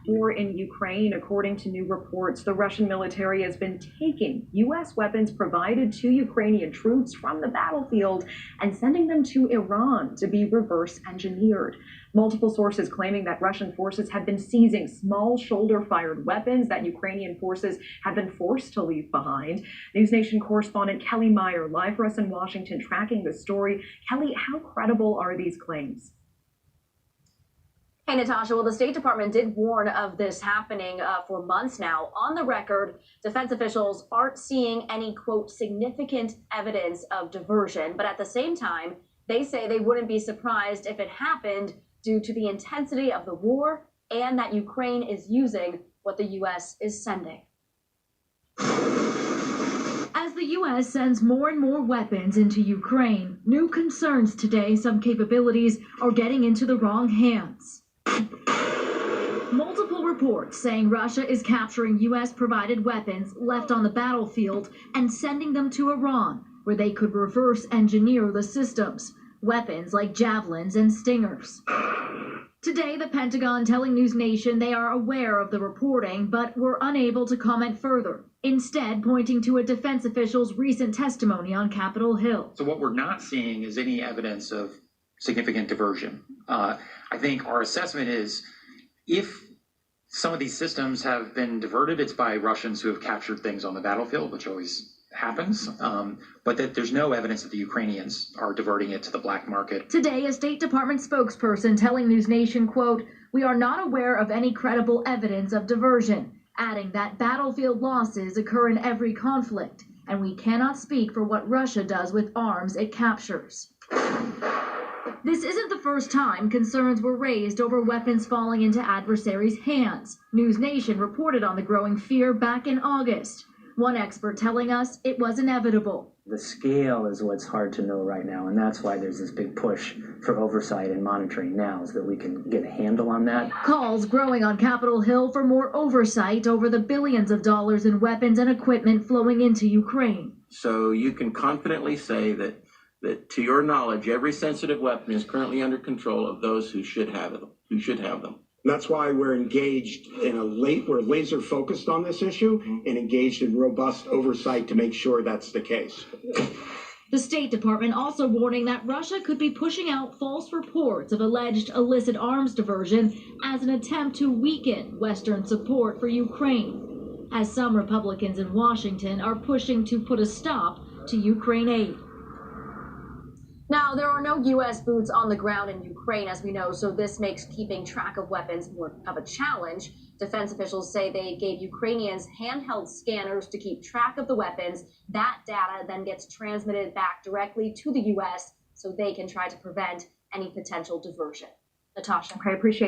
war in Ukraine. According to new reports, the Russian military has been taking U.S. weapons provided to Ukrainian troops from the battlefield and sending them to Iran to be reverse engineered. Multiple sources claiming that Russian forces have been seizing small shoulder-fired weapons that Ukrainian forces have been forced to leave behind. News Nation correspondent Kelly Meyer, live for us in Washington, tracking the story. Kelly, how credible are these claims? Hey, Natasha. Well, the State Department did warn of this happening for months now. On the record, defense officials aren't seeing any, quote, significant evidence of diversion. But at the same time, they say they wouldn't be surprised if it happened due to the intensity of the war and that Ukraine is using what the U.S. is sending. As the U.S. sends more and more weapons into Ukraine, new concerns today some capabilities are getting into the wrong hands. Multiple reports saying Russia is capturing U.S.-provided weapons left on the battlefield and sending them to Iran, where they could reverse engineer the systems. Weapons like Javelins and Stingers. Today, the Pentagon telling News Nation they are aware of the reporting, but were unable to comment further, instead pointing to a defense official's recent testimony on Capitol Hill. So what we're not seeing is any evidence of significant diversion. I think our assessment is if some of these systems have been diverted, it's by Russians who have captured things on the battlefield, which always happens, but that there's no evidence that the Ukrainians are diverting it to the black market. Today, a State Department spokesperson telling News Nation, quote, "We are not aware of any credible evidence of diversion," adding that battlefield losses occur in every conflict, and we cannot speak for what Russia does with arms it captures. This isn't the first time concerns were raised over weapons falling into adversaries' hands. News Nation reported on the growing fear back in August. One expert telling us it was inevitable. The scale is what's hard to know right now, and that's why there's this big push for oversight and monitoring now, so that we can get a handle on that. Calls growing on Capitol Hill for more oversight over the billions of dollars in weapons and equipment flowing into Ukraine. So you can confidently say that to your knowledge, every sensitive weapon is currently under control of those who should have them. That's why we're engaged we're laser focused on this issue and engaged in robust oversight to make sure that's the case. The State Department also warning that Russia could be pushing out false reports of alleged illicit arms diversion as an attempt to weaken Western support for Ukraine, as some Republicans in Washington are pushing to put a stop to Ukraine aid. Now, there are no U.S. boots on the ground in Ukraine, as we know, so this makes keeping track of weapons more of a challenge. Defense officials say they gave Ukrainians handheld scanners to keep track of the weapons. That data then gets transmitted back directly to the U.S. so they can try to prevent any potential diversion. Natasha. Okay, I appreciate